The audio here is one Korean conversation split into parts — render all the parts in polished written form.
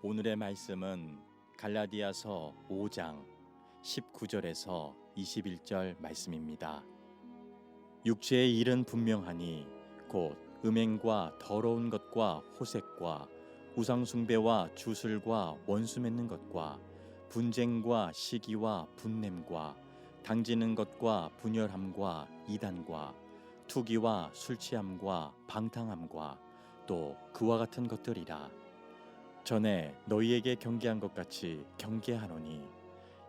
오늘의 말씀은 갈라디아서 5장 19절에서 21절 말씀입니다. 육체의 일은 분명하니 곧 음행과 더러운 것과 호색과 우상숭배와 주술과 원수 맺는 것과 분쟁과 시기와 분냄과 당지는 것과 분열함과 이단과 투기와 술취함과 방탕함과 또 그와 같은 것들이라. 전에 너희에게 경계한 것 같이 경계하노니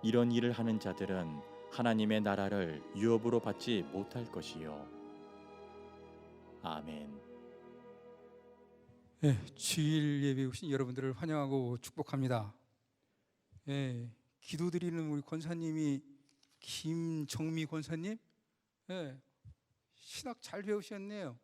이런 일을 하는 자들은 하나님의 나라를 유업으로 받지 못할 것이요. 아멘. 주일 예배 오신 여러분들을 환영하고 축복합니다. 기도드리는 우리 권사님이 김정미 권사님, 신학 잘 배우셨네요.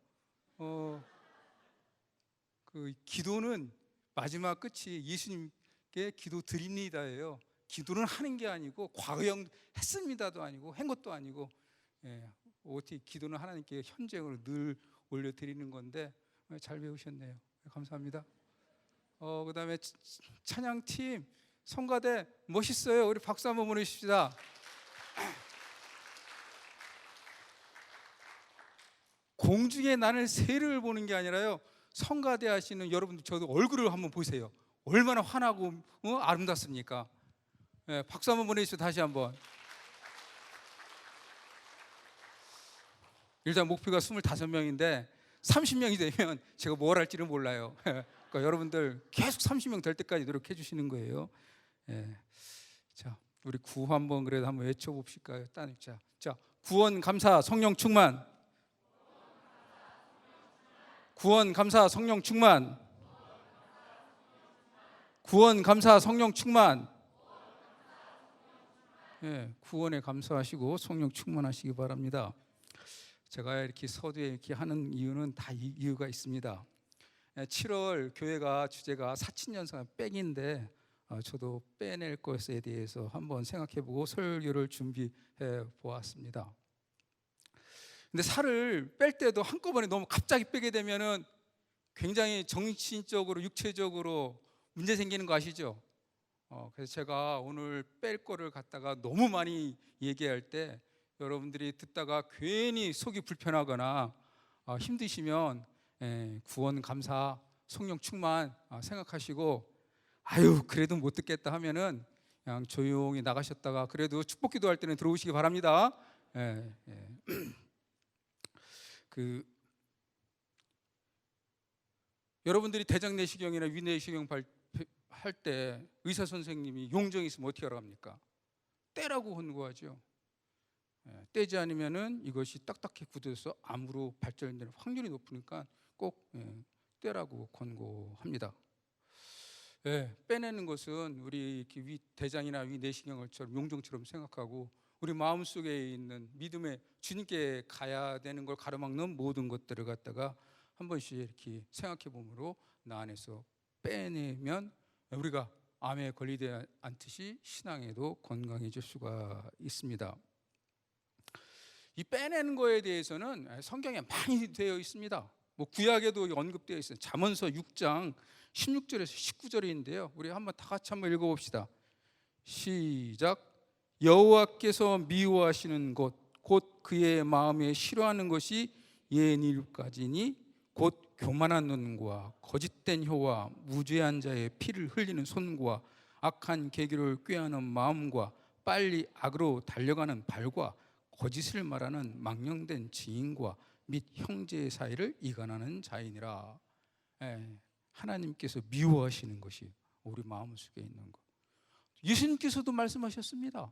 그 기도는 마지막 끝이 예수님께 기도 드립니다예요. 기도는 하는 게 아니고 과거형 했습니다도 아니고 한 것도 아니고 어떻게 기도는 하나님께 현재형으로 늘 올려드리는 건데 잘 배우셨네요. 감사합니다. 그 다음에 찬양팀 성가대 멋있어요. 우리 박수 한번 보내주십시다. 공중에 나는 새를 보는 게 아니라요, 성가대 하시는 여러분들 저도 얼굴을 한번 보세요. 얼마나 환하고 아름답습니까? 박수 한번 보내주시죠. 다시 한번. 일단 목표가 25명인데 30명이 되면 제가 뭘 할지를 몰라요. 그러니까 여러분들 계속 30명 될 때까지 노력해 주시는 거예요. 자, 우리 구호 한번 그래도 한번 외쳐봅시까요? 자, 구원 감사 성령 충만. 구원 감사 성령 충만. 구원 감사 성령 충만. 구원에 감사하시고 성령 충만하시기 바랍니다. 제가 이렇게 서두에 이렇게 하는 이유는 다 이유가 있습니다. 7월 교회가 주제가 사친연상 백인데 저도 빼낼 것에 대해서 한번 생각해보고 설교를 준비해 보았습니다. 근데 살을 뺄 때도 한꺼번에 너무 갑자기 빼게 되면은 굉장히 정신적으로 육체적으로 문제 생기는 거 아시죠? 그래서 제가 오늘 뺄 거를 갖다가 너무 많이 얘기할 때 여러분들이 듣다가 괜히 속이 불편하거나 힘드시면 구원 감사 성령 충만 생각하시고 그래도 못 듣겠다 하면은 그냥 조용히 나가셨다가 그래도 축복 기도할 때는 들어오시기 바랍니다. 여러분들이 대장 내시경이나 위 내시경 할 때 의사 선생님이 용종이 있으면 어떻게 하랍니까? 떼라고 권고하죠. 떼지 않으면은 이것이 딱딱히 굳어서 암으로 발전되는 확률이 높으니까 꼭 떼라고 권고합니다. 빼내는 것은 우리 위 대장이나 위 내시경처럼 용종처럼 생각하고 우리 마음속에 있는 믿음의 주님께 가야 되는 걸 가로막는 모든 것들을 갖다가 한 번씩 이렇게 생각해 보므로 나 안에서 빼내면 우리가 암에 걸리지 않듯이 신앙에도 건강해질 수가 있습니다. 이 빼내는 거에 대해서는 성경에 많이 되어 있습니다. 구약에도 언급되어 있어요. 잠언서 6장 16절에서 19절인데요. 우리 한번 다 같이 한번 읽어봅시다. 시작. 여호와께서 미워하시는 것 곧 그의 마음에 싫어하는 것이 예닐까지니 곧 교만한 눈과 거짓된 혀와 무죄한 자의 피를 흘리는 손과 악한 계기를 꾀하는 마음과 빨리 악으로 달려가는 발과 거짓을 말하는 망령된 지인과 및 형제의 사이를 이간하는 자이니라. 하나님께서 미워하시는 것이 우리 마음속에 있는 것. 예수님께서도 말씀하셨습니다.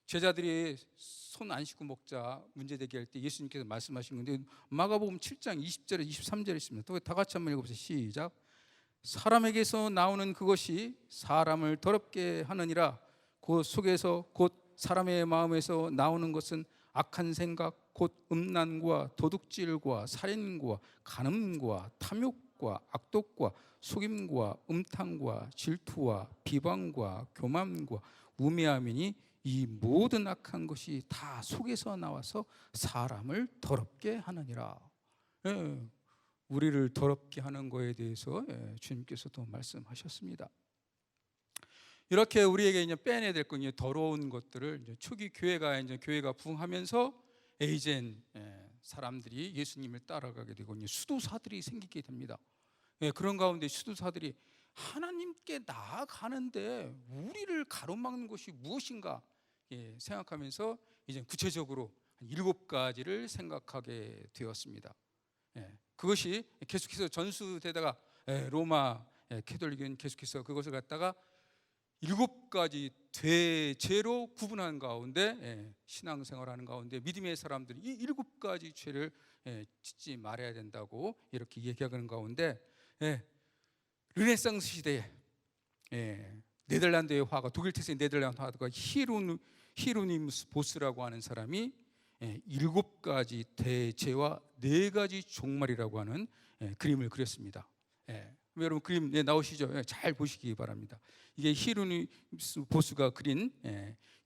제자들이 손 안 씻고 먹자 문제되게 할 때 예수님께서 말씀하신 건데 마가복음 7장 20절에 23절에 있습니다. 또 다 같이 한번 읽어보세요. 시작. 사람에게서 나오는 그것이 사람을 더럽게 하느니라. 그 속에서 곧 사람의 마음에서 나오는 것은 악한 생각 곧 음란과 도둑질과 살인과 간음과 탐욕과 악독과 속임과 음탕과 질투와 비방과 교만과 우매함이니 이 모든 악한 것이 다 속에서 나와서 사람을 더럽게 하느니라. 우리를 더럽게 하는 거에 대해서 주님께서도 말씀하셨습니다. 이렇게 우리에게 이제 빼내야 될 건 더러운 것들을 이제 초기 교회가 부흥하면서 이젠 사람들이 예수님을 따라가게 되고 이제 수도사들이 생기게 됩니다. 그런 가운데 수도사들이 하나님께 나아가는데 우리를 가로막는 것이 무엇인가 생각하면서 이제 구체적으로 7가지를 생각하게 되었습니다. 그것이 계속해서 전수되다가 로마 캐톨릭은 계속해서 그것을 갖다가 7가지 대죄로 구분하는 가운데 신앙생활하는 가운데 믿음의 사람들이 이 7가지 죄를 짓지 말아야 된다고 이렇게 얘기하는 가운데 르네상스 시대에 네덜란드의 화가 독일 태생 네덜란드 화가 히로니무스 보스라고 하는 사람이 7가지 대죄와 4가지 종말이라고 하는 그림을 그렸습니다. 여러분 그림 나오시죠? 잘 보시기 바랍니다. 이게 히로니무스 보스가 그린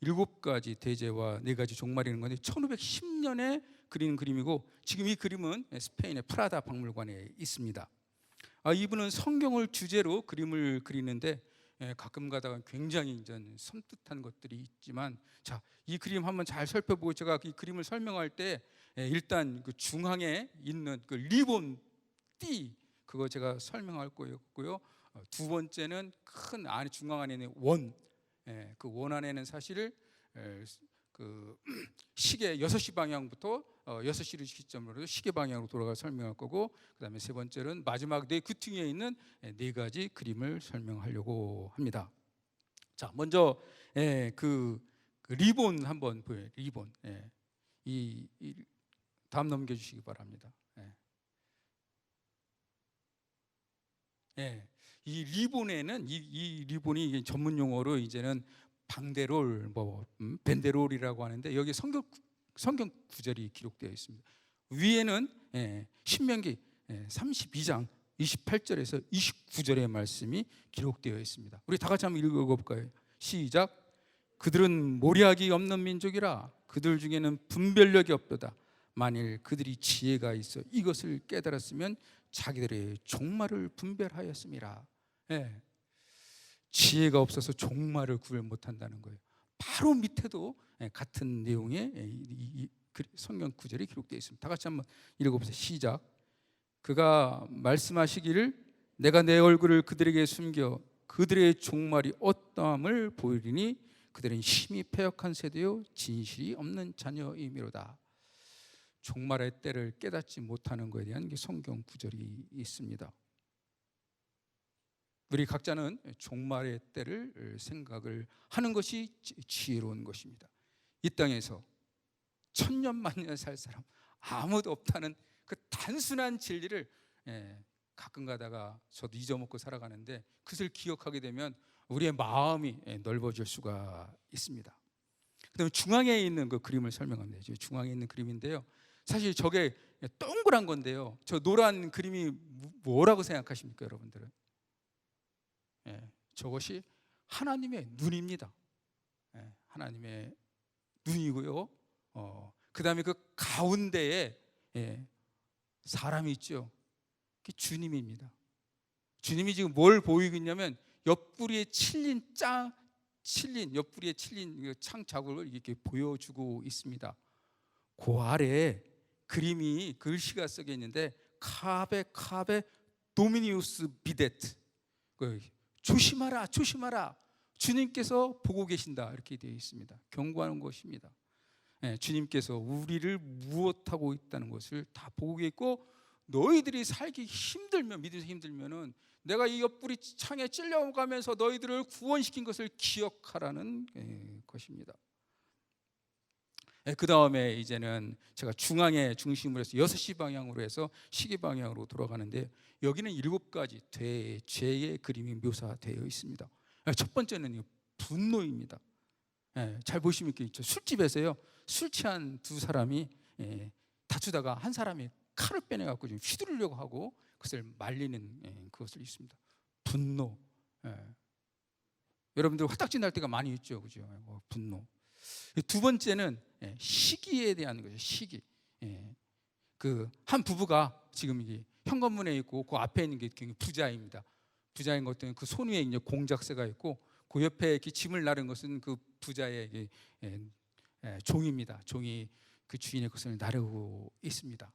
7가지 대죄와 4가지 종말이라는 건데 1510년에 그린 그림이고 지금 이 그림은 스페인의 프라다 박물관에 있습니다. 이분은 성경을 주제로 그림을 그리는데 가끔 가다가 굉장히 섬뜩한 것들이 있지만 자, 이 그림 한번 잘 살펴보고 제가 이 그림을 설명할 때 일단 그 중앙에 있는 그 리본 띠 그거 제가 설명할 거였고요. 두 번째는 큰 안에 중앙 안에 있는 원, 그 원 안에는 사실 그 시계 6시 방향부터 6시를 시점으로 시계 방향으로 돌아가 설명할 거고 그다음에 세 번째는 마지막 네 귀퉁이에 있는 4가지 그림을 설명하려고 합니다. 자, 먼저 그 리본 한번 보여요. 리본. 이 다음 넘겨주시기 바랍니다. 이 리본에는 이 리본이 전문 용어로 이제는 방데롤, 벤데롤이라고 하는데 여기 성경 구절이 기록되어 있습니다. 위에는 신명기 32장 28절에서 29절의 말씀이 기록되어 있습니다. 우리 다 같이 한번 읽어볼까요? 시작. 그들은 모략이 없는 민족이라 그들 중에는 분별력이 없도다. 만일 그들이 지혜가 있어 이것을 깨달았으면 자기들의 종말을 분별하였음이라. 지혜가 없어서 종말을 구별 못한다는 거예요. 바로 밑에도 같은 내용의 이 성경 구절이 기록되어 있습니다. 다 같이 한번 읽어보세요. 시작. 그가 말씀하시기를 내가 내 얼굴을 그들에게 숨겨 그들의 종말이 어떠함을 보이리니 그들은 심히 패역한 세대요 진실이 없는 자녀이미로다. 종말의 때를 깨닫지 못하는 것에 대한 성경 구절이 있습니다. 우리 각자는 종말의 때를 생각을 하는 것이 지혜로운 것입니다. 이 땅에서 천년 만년 살 사람 아무도 없다는 그 단순한 진리를 가끔 가다가 저도 잊어먹고 살아가는데 그것을 기억하게 되면 우리의 마음이 넓어질 수가 있습니다. 그다음에 중앙에 있는 그 그림을 설명합니다. 중앙에 있는 그림인데요. 사실 저게 동그란 건데요. 저 노란 그림이 뭐라고 생각하십니까, 여러분들은? 저것이 하나님의 눈입니다. 하나님의 눈이고요. 그 다음에 그 가운데에 사람이 있죠. 그게 주님입니다. 주님이 지금 뭘 보이고 있냐면 옆구리에 칠린 창 자국을 이렇게 보여주고 있습니다. 그 아래에 그림이 글씨가 써져 있는데 카베 도미니우스 비데트, 조심하라 조심하라 주님께서 보고 계신다 이렇게 되어 있습니다. 경고하는 것입니다. 주님께서 우리를 무엇하고 있다는 것을 다 보고 있고 너희들이 살기 힘들면 믿음에서 힘들면은 내가 이 옆구리 창에 찔려가면서 너희들을 구원시킨 것을 기억하라는 것입니다. 그 다음에 이제는 제가 중앙에 중심으로 해서 6시 방향으로 해서 시계 방향으로 돌아가는데 여기는 7가지 대죄의 그림이 묘사되어 있습니다. 첫 번째는 분노입니다. 잘 보시면 이렇게 있죠. 술집에서요, 술 취한 두 사람이 다투다가 한 사람이 칼을 빼내갖고 좀 휘두르려고 하고 그것을 말리는 그것을 있습니다. 분노. 여러분들 화딱지 날 때가 많이 있죠, 그죠? 분노. 두 번째는 시기에 대한 거죠. 시기. 그 한 부부가 지금 이게 현관문에 있고 그 앞에 있는 게 부자입니다. 부자인 것들은 그 손 위에 이제 공작새가 있고 그 옆에 이렇게 짐을 나른 것은 그 부자의 종입니다. 종이 그 주인의 것을 나르고 있습니다.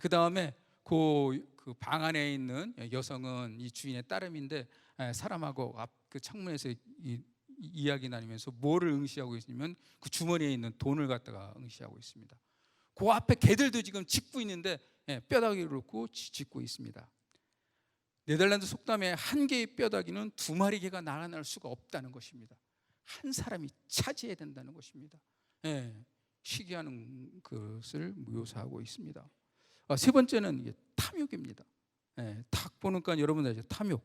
그 다음에 그 방 안에 있는 여성은 이 주인의 따름인데 사람하고 앞 그 창문에서 이야기 나누면서 뭐를 응시하고 있냐면 그 주머니에 있는 돈을 갖다가 응시하고 있습니다. 그 앞에 개들도 지금 짖고 있는데 뼈다귀를 놓고 짖고 있습니다. 네덜란드 속담에 한 개의 뼈다귀는 두 마리 개가 날아날 수가 없다는 것입니다. 한 사람이 차지해야 된다는 것입니다. 시기하는 것을 묘사하고 있습니다. 세 번째는 이게 탐욕입니다. 딱 보니까 여러분들 아시죠? 탐욕.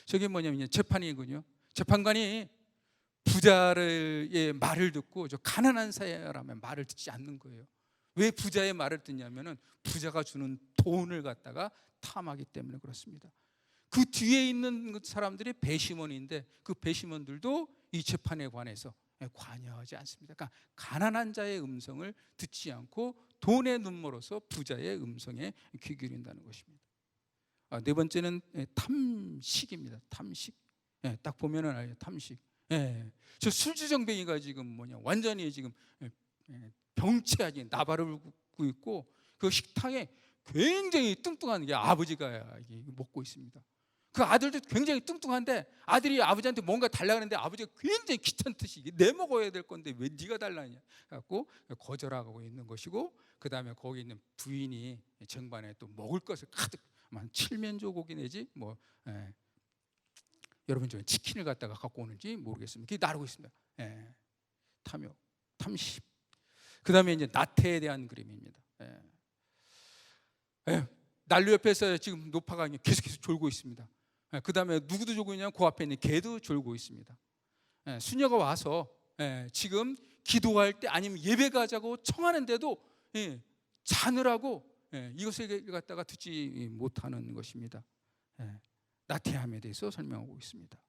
저게 뭐냐면 재판이군요. 재판관이 부자의 말을 듣고 저 가난한 사람의 말을 듣지 않는 거예요. 왜 부자의 말을 듣냐면은 부자가 주는 돈을 갖다가 탐하기 때문에 그렇습니다. 그 뒤에 있는 사람들이 배심원인데 그 배심원들도 이 재판에 관해서 관여하지 않습니다. 그러니까 가난한 자의 음성을 듣지 않고 돈에 눈멀어서 부자의 음성에 귀 기울인다는 것입니다. 네 번째는 탐식입니다. 탐식. 딱 보면은 알죠. 탐식. 저 술주정뱅이가 지금 완전히 지금 병치하지 나발을 붓고 있고 그 식탁에 굉장히 뚱뚱한 게 아버지가 먹고 있습니다. 그 아들도 굉장히 뚱뚱한데 아들이 아버지한테 뭔가 달라는데 아버지가 굉장히 귀찮듯이 내 먹어야 될 건데 왜 네가 달라냐 갖고 거절하고 있는 것이고, 그 다음에 거기 있는 부인이 쟁반에 또 먹을 것을 가득 칠면조 고기 내지 여러분 중에 치킨을 갖다가 갖고 오는지 모르겠습니다. 그게 나르고 있습니다. 탐욕, 탐심. 그 다음에 이제 나태에 대한 그림입니다. 난로 옆에서 지금 노파가 계속해서 졸고 있습니다. 그 다음에 누구도 졸고 있냐면 그 앞에 있는 개도 졸고 있습니다. 수녀가 와서 지금 기도할 때 아니면 예배 가자고 청하는데도 자느라고 이것을 갖다가 듣지 못하는 것입니다. 나태함에 대해서 설명하고 있습니다.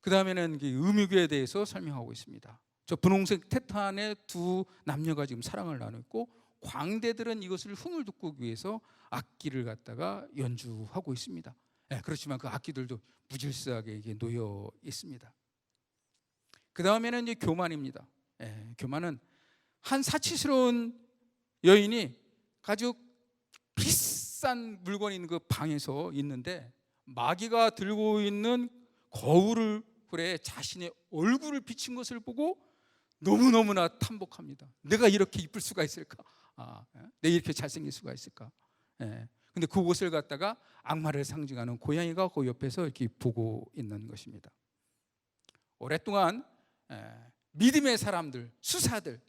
그 다음에는 음유교에 대해서 설명하고 있습니다. 저 분홍색 테탄의 두 남녀가 지금 사랑을 나누고 있고 광대들은 이것을 흥을 돋구기 위해서 악기를 갖다가 연주하고 있습니다. 그렇지만 그 악기들도 무질서하게 놓여 있습니다. 그 다음에는 이제 교만입니다. 교만은 한 사치스러운 여인이 아주 비싼 물건이 있는 그 방에서 있는데 마귀가 들고 있는 거울에 자신의 얼굴을 비친 것을 보고 너무너무나 탐복합니다. 내가 이렇게 이쁠 수가 있을까? 내가 이렇게 잘생길 수가 있을까? 근데 그곳을 갖다가 악마를 상징하는 고양이가 그 옆에서 이렇게 보고 있는 것입니다. 오랫동안 믿음의 사람들, 수사들,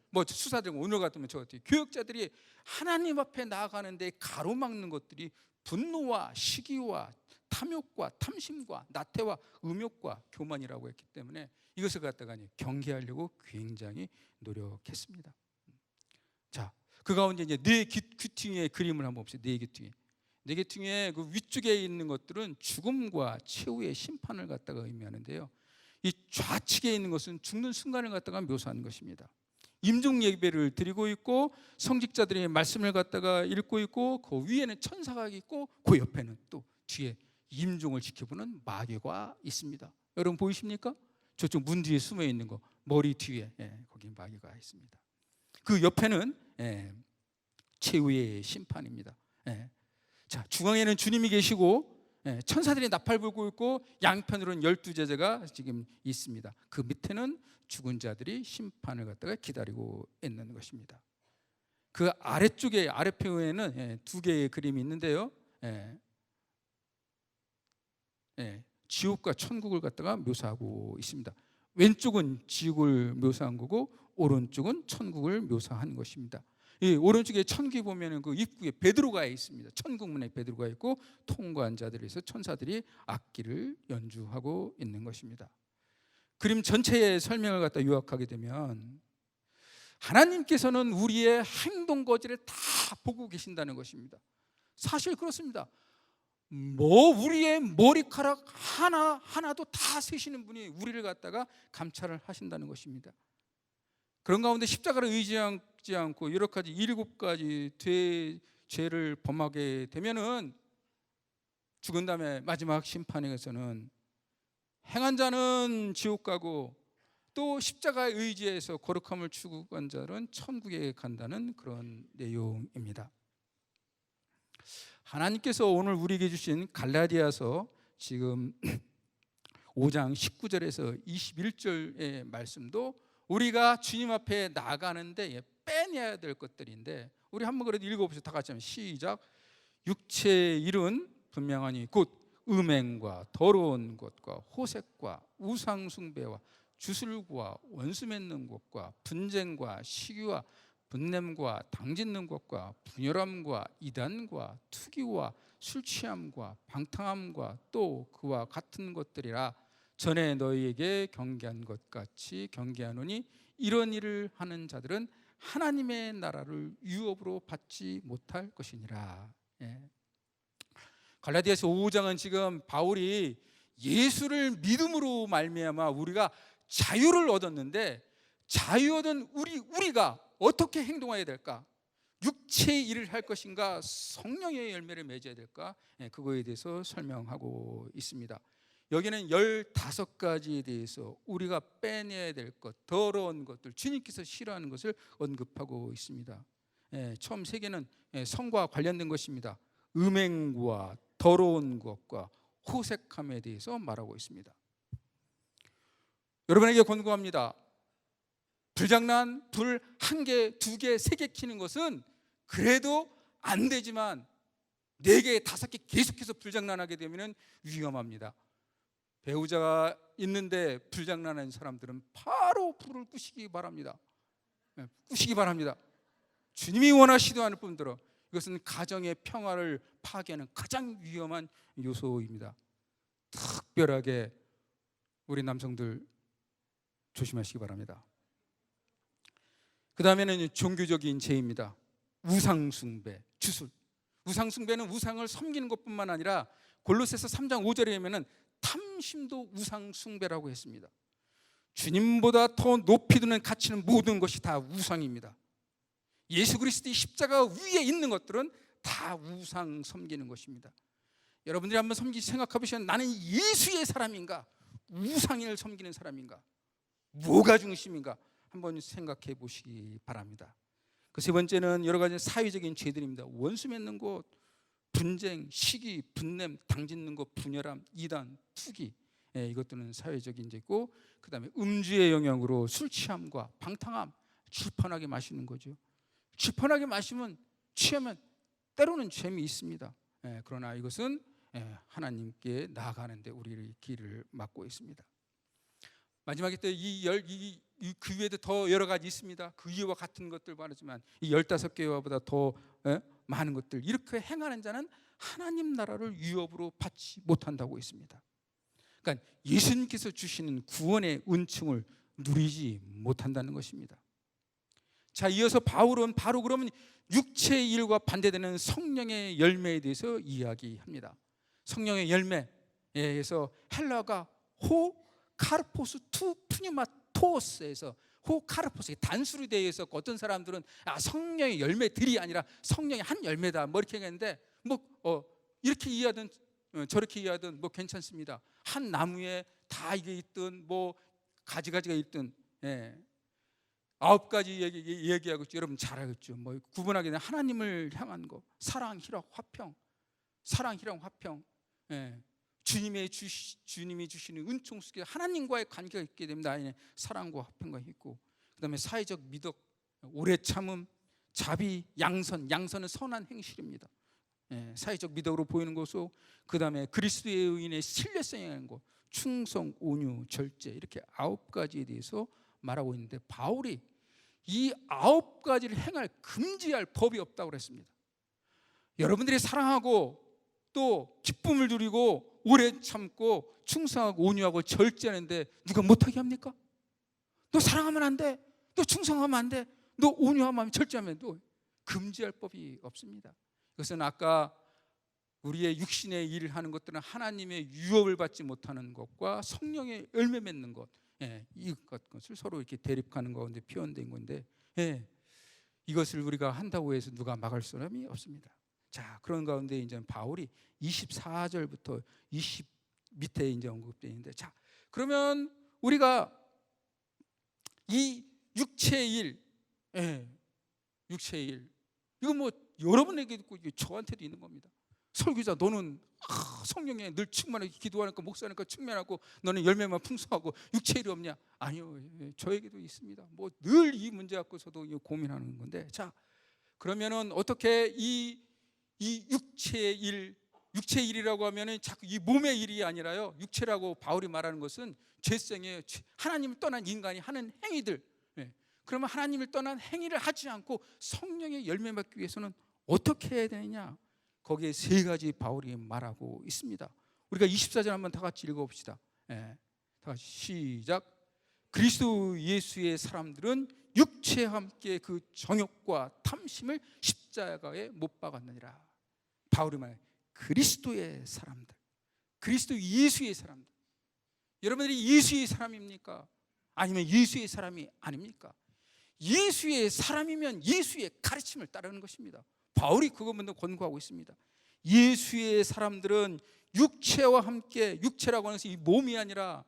오늘 같으면 저 같은 교역자들이 하나님 앞에 나아가는데 가로막는 것들이 분노와 시기와 탐욕과 탐심과 나태와 음욕과 교만이라고 했기 때문에 이것을 갖다가 경계하려고 굉장히 노력했습니다. 자, 그 가운데 이제 네 귀퉁이의 그림을 한번 봅시다. 네 귀퉁이. 네 귀퉁이의 그 위쪽에 있는 것들은 죽음과 최후의 심판을 갖다가 의미하는데요. 이 좌측에 있는 것은 죽는 순간을 갖다가 묘사하는 것입니다. 임종 예배를 드리고 있고 성직자들의 말씀을 갖다가 읽고 있고 그 위에는 천사가 있고 그 옆에는 또 뒤에 임종을 지켜보는 마귀가 있습니다. 여러분 보이십니까? 저쪽 문 뒤에 숨어 있는 거 머리 뒤에 거기 마귀가 있습니다. 그 옆에는 최후의 심판입니다. 자, 중앙에는 주님이 계시고 천사들이 나팔 불고 있고 양편으로는 12제자가 지금 있습니다. 그 밑에는 죽은 자들이 심판을 갖다가 기다리고 있는 것입니다. 그 아래쪽에 아래편에는 두 개의 그림이 있는데요. 지옥과 천국을 갖다가 묘사하고 있습니다. 왼쪽은 지옥을 묘사한 거고 오른쪽은 천국을 묘사한 것입니다. 이 오른쪽에 천국에 보면은 그 입구에 베드로가 있습니다. 천국문에 베드로가 있고 통과한 자들에서 천사들이 악기를 연주하고 있는 것입니다. 그림 전체의 설명을 갖다 요약하게 되면 하나님께서는 우리의 행동 거지를 다 보고 계신다는 것입니다. 사실 그렇습니다. 우리의 머리카락 하나도 다 세시는 분이 우리를 갖다가 감찰을 하신다는 것입니다. 그런 가운데 십자가를 의지하지 않고 여러 가지 7가지 죄를 범하게 되면은 죽은 다음에 마지막 심판에서는 행한 자는 지옥 가고 또 십자가의 의지에서 거룩함을 추구한 자는 천국에 간다는 그런 내용입니다. 하나님께서 오늘 우리에게 주신 갈라디아서 지금 5장 19절에서 21절의 말씀도 우리가 주님 앞에 나가는데 빼내야 될 것들인데, 우리 한번 그래도 읽어보시죠. 다 같이 하면 시작. 육체의 일은 분명하니 곧 음행과 더러운 것과 호색과 우상숭배와 주술과 원수 맺는 것과 분쟁과 시기와 분냄과 당짓는 것과 분열함과 이단과 투기와 술취함과 방탕함과 또 그와 같은 것들이라. 전에 너희에게 경계한 것 같이 경계하노니 이런 일을 하는 자들은 하나님의 나라를 유업으로 받지 못할 것이니라. 갈라디아서 5장은 지금 바울이 예수를 믿음으로 말미암아 우리가 자유를 얻었는데, 자유 얻은 우리가 어떻게 행동해야 될까? 육체의 일을 할 것인가? 성령의 열매를 맺어야 될까? 그거에 대해서 설명하고 있습니다. 여기는 15가지에 대해서 우리가 빼내야 될 것, 더러운 것들, 주님께서 싫어하는 것을 언급하고 있습니다. 처음 3개는 성과 관련된 것입니다. 음행과 더러운 것과 호색함에 대해서 말하고 있습니다. 여러분에게 권고합니다. 불장난, 불 1개, 2개, 3개 켜는 것은 그래도 안 되지만 4개, 5개 계속해서 불장난하게 되면 위험합니다. 배우자가 있는데 불장난하는 사람들은 바로 불을 끄시기 바랍니다. 끄시기 바랍니다. 주님이 원하시도 않을 뿐더러 이것은 가정의 평화를 파괴하는 가장 위험한 요소입니다. 특별하게 우리 남성들 조심하시기 바랍니다. 그 다음에는 종교적인 죄입니다. 우상숭배, 주술. 우상숭배는 우상을 섬기는 것뿐만 아니라 골로새서 3장 5절에 보면 탐심도 우상숭배라고 했습니다. 주님보다 더 높이 두는 가치는 모든 것이 다 우상입니다. 예수 그리스도의 십자가 위에 있는 것들은 다 우상 섬기는 것입니다. 여러분들이 한번 생각해 보시면 나는 예수의 사람인가? 우상을 섬기는 사람인가? 뭐가 중심인가? 한번 생각해 보시기 바랍니다. 그 3번째는 여러 가지 사회적인 죄들입니다. 원수 맺는 것, 분쟁, 시기, 분냄, 당짓는 것, 분열함, 이단, 투기, 이것들은 사회적인 죄고, 그 다음에 음주의 영향으로 술 취함과 방탕함, 출판하게 마시는 거죠. 출판하게 마시면 취하면 때로는 재미 있습니다. 그러나 이것은 하나님께 나아가는데 우리의 길을 막고 있습니다. 마지막에 또 그 외에도 더 여러 가지 있습니다. 그 이와 같은 것들 말하지만 이 15개와보다 더 많은 것들, 이렇게 행하는 자는 하나님 나라를 유업으로 받지 못한다고 했습니다. 그러니까 예수님께서 주시는 구원의 은총을 누리지 못한다는 것입니다. 자, 이어서 바울은 바로 그러면 육체의 일과 반대되는 성령의 열매에 대해서 이야기합니다. 성령의 열매에서 헬라가 카르포스 투 푸니마토스에서 카르포스, 단수로 되어 있어. 어떤 사람들은 성령의 열매들이 아니라 성령의 한 열매다 뭐 이렇게 했는데, 이렇게 이해하든 저렇게 이해하든 뭐 괜찮습니다. 한 나무에 다 이게 있든 뭐 가지가 있든 9가지 얘기하고 있죠. 여러분 잘 알겠죠. 뭐 구분하게 되면 하나님을 향한 거, 사랑, 희락, 화평, 사랑, 희락, 화평, 주님이 주시는 은총 속에 하나님과의 관계가 있게 됩니다. 사랑과 화평과 있고, 그다음에 사회적 미덕, 오래 참음, 자비, 양선은 선한 행실입니다. 사회적 미덕으로 보이는 것이고, 그다음에 그리스도의 의인의 신뢰성에 대한 것, 충성, 온유, 절제, 이렇게 9가지에 대해서 말하고 있는데, 바울이 이 9가지를 행할, 금지할 법이 없다고 그랬습니다. 여러분들이 사랑하고 또 기쁨을 누리고 오래 참고 충성하고 온유하고 절제하는데 누가 못하게 합니까? 너 사랑하면 안 돼, 너 충성하면 안 돼, 너 온유하면 절제하면 또 금지할 법이 없습니다. 이것은 아까 우리의 육신의 일을 하는 것들은 하나님의 유업을 받지 못하는 것과 성령의 열매 맺는 것, 이것을 서로 이렇게 대립하는 가운데 표현된 건데, 이것을 우리가 한다고 해서 누가 막을 사람이 없습니다. 자, 그런 가운데 이제 바울이 24절부터 20 밑에 이제 언급되어 있는데, 자, 그러면 우리가 이 육체의 일, 육체의 일, 이거 뭐 여러분에게도 있고 저한테도 있는 겁니다. 설교자, 너는 성령에 늘 충만하게 기도하니까 목사니까 충만하고 너는 열매만 풍성하고 육체의 일이 없냐? 아니요, 저에게도 있습니다. 뭐 늘 이 문제 갖고서도 고민하는 건데, 자, 그러면은 어떻게 이 육체의 일, 육체의 일이라고 하면은 자꾸 이 몸의 일이 아니라요, 육체라고 바울이 말하는 것은 죄성이에요. 하나님을 떠난 인간이 하는 행위들. 그러면 하나님을 떠난 행위를 하지 않고 성령의 열매 받기 위해서는 어떻게 해야 되느냐? 거기에 세 가지 바울이 말하고 있습니다. 우리가 24절 한번 다 같이 읽어봅시다. 다 같이 시작. 그리스도 예수의 사람들은 육체와 함께 그 정욕과 탐심을 십자가에 못 박았느니라. 바울이 말해, 그리스도의 사람들, 그리스도 예수의 사람들. 여러분들이 예수의 사람입니까? 아니면 예수의 사람이 아닙니까? 예수의 사람이면 예수의 가르침을 따르는 것입니다. 바울이 그것만 권고하고 있습니다. 예수의 사람들은 육체와 함께, 육체라고 하는 것은 이 몸이 아니라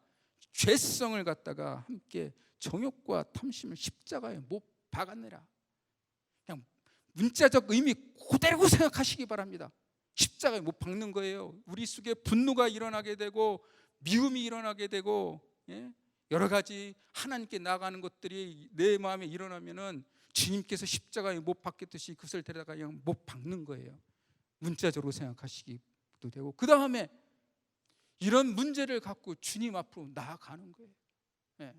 죄성을 갖다가 함께 정욕과 탐심을 십자가에 못 박았느라. 그냥 문자적 의미 그대로 생각하시기 바랍니다. 십자가에 못 박는 거예요. 우리 속에 분노가 일어나게 되고 미움이 일어나게 되고, 여러 가지 하나님께 나아가는 것들이 내 마음에 일어나면은 주님께서 십자가에 못 박겠듯이 그것을 데려다가 그냥 못 박는 거예요. 문자적으로 생각하시기도 되고, 그 다음에 이런 문제를 갖고 주님 앞으로 나아가는 거예요.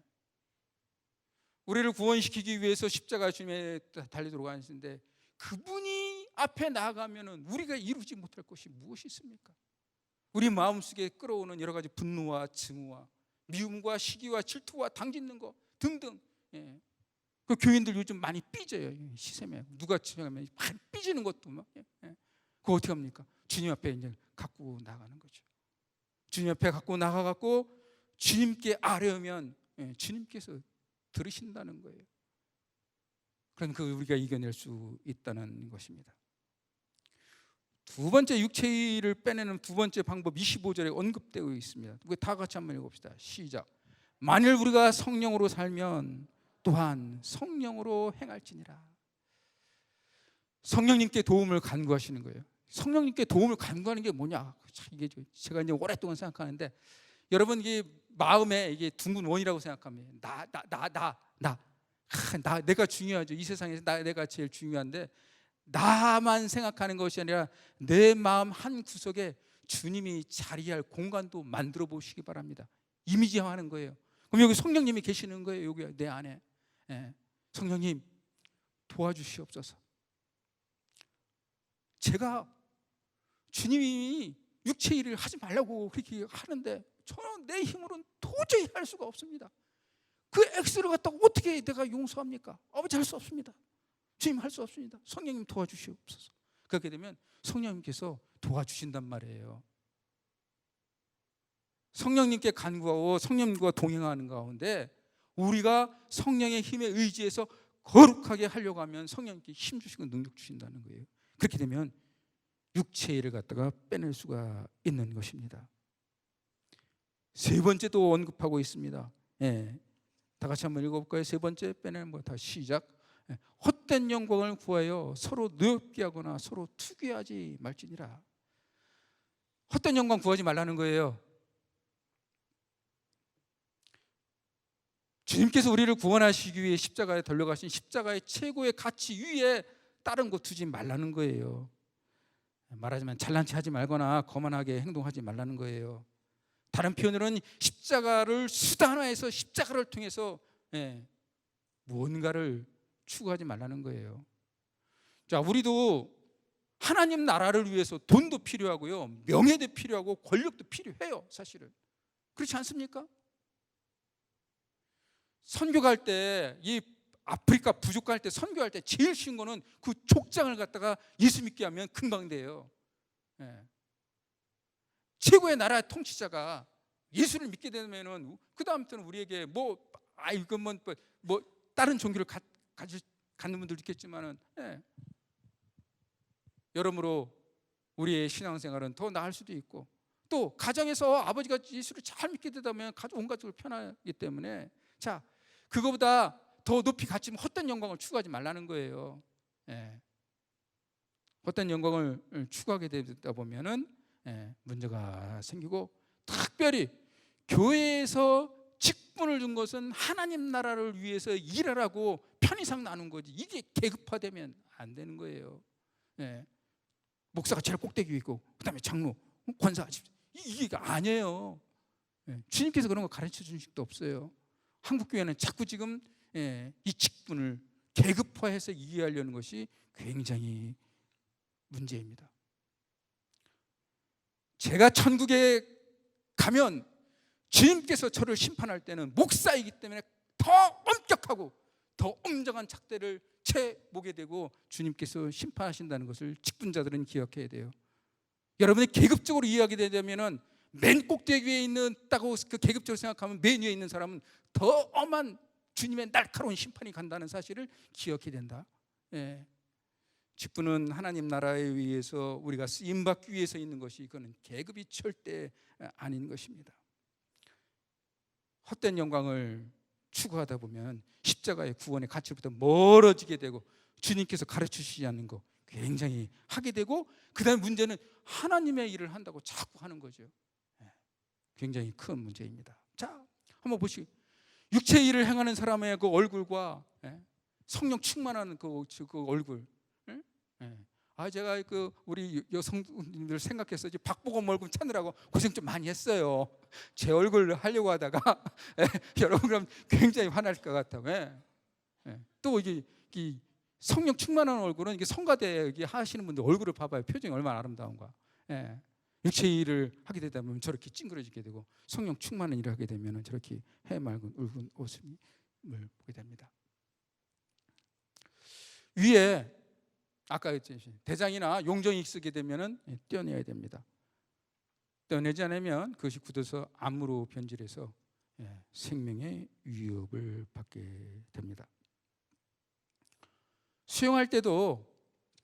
우리를 구원시키기 위해서 십자가 주님에 달리도록 하시는데, 그분이 앞에 나아가면은 우리가 이루지 못할 것이 무엇이 있습니까? 우리 마음속에 끌어오는 여러 가지 분노와 증오와 미움과 시기와 질투와 당짓는 거 등등. 그 교인들 요즘 많이 삐져요. 시샘에 누가 지나가면 많이 삐지는 것도 막. 그거 어떻게 합니까? 주님 앞에 이제 갖고 나가는 거죠. 주님 앞에 갖고 나가갖고 주님께 아뢰면 주님께서 들으신다는 거예요. 그러니까 우리가 이겨낼 수 있다는 것입니다. 두 번째 육체를 빼내는 두 번째 방법 25절에 언급되어 있습니다. 우리 다 같이 한번 읽어봅시다. 시작. 만일 우리가 성령으로 살면 또한 성령으로 행할지니라. 성령님께 도움을 간구하시는 거예요. 성령님께 도움을 간구하는 게 뭐냐? 이게 제가 이제 오랫동안 생각하는데, 여러분 이게 마음에 이게 둥근 원이라고 생각하면 내가 중요하죠. 이 세상에서 내가 제일 중요한데, 나만 생각하는 것이 아니라 내 마음 한 구석에 주님이 자리할 공간도 만들어 보시기 바랍니다. 이미지화하는 거예요. 그럼 여기 성령님이 계시는 거예요. 여기 내 안에. 성령님 도와주시옵소서. 제가 주님이 육체 일을 하지 말라고 그렇게 하는데 저는 내 힘으로는 도저히 할 수가 없습니다. 그 X를 갖다가 어떻게 내가 용서합니까? 아버지 할 수 없습니다. 주님 할 수 없습니다. 성령님 도와주시옵소서. 그렇게 되면 성령님께서 도와주신단 말이에요. 성령님께 간구하고 성령님과 동행하는 가운데 우리가 성령의 힘에 의지해서 거룩하게 하려고 하면 성령님께 힘 주시고 능력 주신다는 거예요. 그렇게 되면 육체의 일을 갖다가 빼낼 수가 있는 것입니다. 세 번째도 언급하고 있습니다. 다 같이 한번 읽어볼까요? 세 번째 빼내는 거 다 시작. 헛된 영광을 구하여 서로 노엽게 하거나 서로 투기하지 말지니라. 헛된 영광 구하지 말라는 거예요. 주님께서 우리를 구원하시기 위해 십자가에 달려가신 십자가의 최고의 가치 위에 다른 거 두지 말라는 거예요. 말하자면 잘난 체 하지 말거나 거만하게 행동하지 말라는 거예요. 다른 표현으로는 십자가를 수단화해서 십자가를 통해서 무언가를 추구하지 말라는 거예요. 자, 우리도 하나님 나라를 위해서 돈도 필요하고요, 명예도 필요하고 권력도 필요해요. 사실은 그렇지 않습니까? 선교 갈 때, 이 아프리카 부족 갈 때 선교할 때 제일 쉬운 거는 그 족장을 갖다가 예수 믿게 하면 금방 돼요. 최고의 나라 통치자가 예수를 믿게 되면은 그 다음부터는 우리에게 다른 종교를 갖는 분들도 있겠지만은 여러모로 우리의 신앙생활은 더 나을 수도 있고, 또 가정에서 아버지가 예수를 잘 믿게 되다 보면 온 가족을 편하기 때문에, 자, 그거보다 더 높이 갔지만 헛된 영광을 추구하지 말라는 거예요. 헛된 영광을 추구하게 되다 보면은 문제가 생기고, 특별히 교회에서 직분을 준 것은 하나님 나라를 위해서 일하라고 편의상 나눈 거지, 이게 계급화되면 안 되는 거예요. 목사가 제일 꼭대기 위에 있고 그다음에 장로, 권사, 이게 아니에요. 주님께서 그런 거 가르쳐 주신 적도 없어요. 한국 교회는 자꾸 지금 이 직분을 계급화해서 이해하려는 것이 굉장히 문제입니다. 제가 천국에 가면 주님께서 저를 심판할 때는 목사이기 때문에 더 엄격하고 더 엄정한 잣대를 제 목에 대고 주님께서 심판하신다는 것을 직분자들은 기억해야 돼요. 여러분이 계급적으로 이해하게 되려면 맨 꼭대기 위에 있다고 그 계급적으로 생각하면 맨 위에 있는 사람은 더 엄한 주님의 날카로운 심판이 간다는 사실을 기억해야 된다. 직분은 하나님 나라에 의해서 우리가 쓰임받기 위해서 있는 것이, 이거는 계급이 절대 아닌 것입니다. 헛된 영광을 추구하다 보면 십자가의 구원의 가치로부터 멀어지게 되고, 주님께서 가르치시지 않는 거 굉장히 하게 되고, 그 다음에 문제는 하나님의 일을 한다고 자꾸 하는 거죠. 굉장히 큰 문제입니다. 자, 한번 보시고, 육체의 일을 행하는 사람의 그 얼굴과 성령 충만한 그 얼굴, 제가 그 우리 여성분들 생각해서 박보검 얼굴 찾느라고 고생 좀 많이 했어요. 제 얼굴 하려고 하다가 여러분 그럼 굉장히 화날 것 같아요. 또 이게 성령 충만한 얼굴은 이게 성가대 하시는 분들 얼굴을 봐봐요. 표정이 얼마나 아름다운가. 육체의 일을 하게 되다 보면 저렇게 찡그러지게 되고, 성령 충만한 일을 하게 되면 저렇게 해맑은 붉은 옷을 보게 됩니다. 위에 아까 했듯이 대장이나 용정이 쓰게 되면은 떼어내야 됩니다. 떼어내지 않으면 그것이 굳어서 암으로 변질해서 생명의 위협을 받게 됩니다. 수영할 때도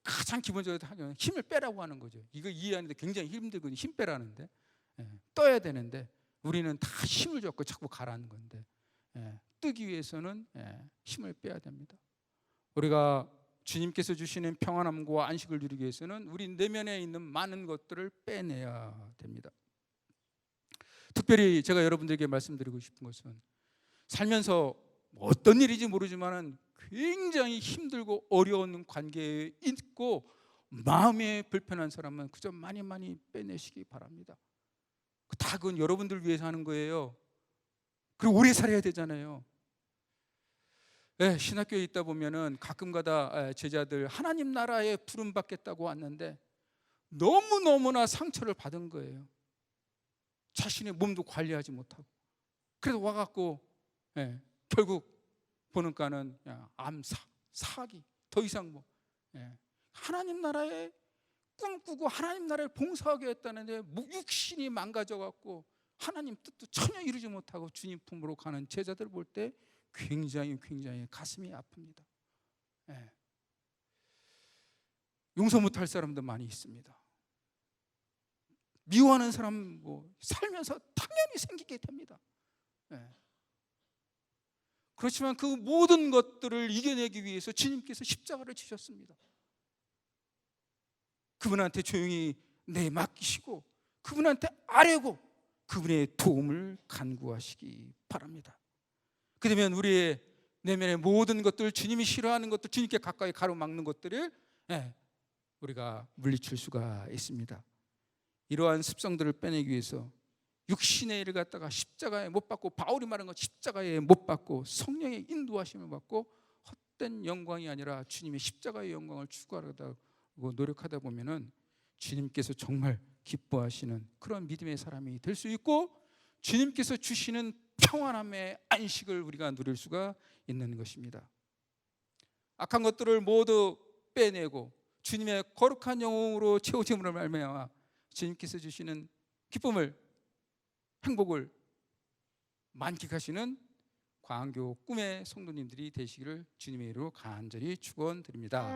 가장 기본적으로 하면 힘을 빼라고 하는 거죠. 이거 이해하는데 굉장히 힘들거든요. 힘 빼라는데, 떠야 되는데 우리는 다 힘을 줬고 자꾸 가라는 건데, 뜨기 위해서는 힘을 빼야 됩니다. 우리가 주님께서 주시는 평안함과 안식을 누리기 위해서는 우리 내면에 있는 많은 것들을 빼내야 됩니다. 특별히 제가 여러분들에게 말씀드리고 싶은 것은, 살면서 어떤 일인지 모르지만 굉장히 힘들고 어려운 관계에 있고 마음에 불편한 사람은 그저 많이 빼내시기 바랍니다. 다 그건 여러분들 위해서 하는 거예요. 그리고 오래 살아야 되잖아요. 신학교에 있다 보면은 가끔가다 제자들 하나님 나라에 부름 받겠다고 왔는데 너무나 상처를 받은 거예요. 자신의 몸도 관리하지 못하고. 그래서 와갖고 결국 보니까는 암사, 사기, 더 이상 하나님 나라에 꿈꾸고 하나님 나라를 봉사하게 했다는데 육신이 망가져갖고 하나님 뜻도 전혀 이루지 못하고 주님 품으로 가는 제자들 볼 때 굉장히 가슴이 아픕니다. 용서 못할 사람도 많이 있습니다. 미워하는 사람 살면서 당연히 생기게 됩니다. 그렇지만 그 모든 것들을 이겨내기 위해서 주님께서 십자가를 지셨습니다. 그분한테 조용히 맡기시고 그분한테 아뢰고 그분의 도움을 간구하시기 바랍니다. 그러면 우리의 내면의 모든 것들, 주님이 싫어하는 것들, 주님께 가까이 가로막는 것들을 우리가 물리칠 수가 있습니다. 이러한 습성들을 빼내기 위해서 육신의 일을 갖다가 십자가에 못 박고, 바울이 말한 것 십자가에 못 박고 성령의 인도하심을 받고 헛된 영광이 아니라 주님의 십자가의 영광을 추구하려고 노력하다 보면은 주님께서 정말 기뻐하시는 그런 믿음의 사람이 될 수 있고, 주님께서 주시는 평안함의 안식을 우리가 누릴 수가 있는 것입니다. 악한 것들을 모두 빼내고 주님의 거룩한 영혼으로 채워짐으로 말미암아 주님께서 주시는 기쁨을, 행복을 만끽하시는 광교 꿈의 성도님들이 되시기를 주님의 이름으로 간절히 축원드립니다.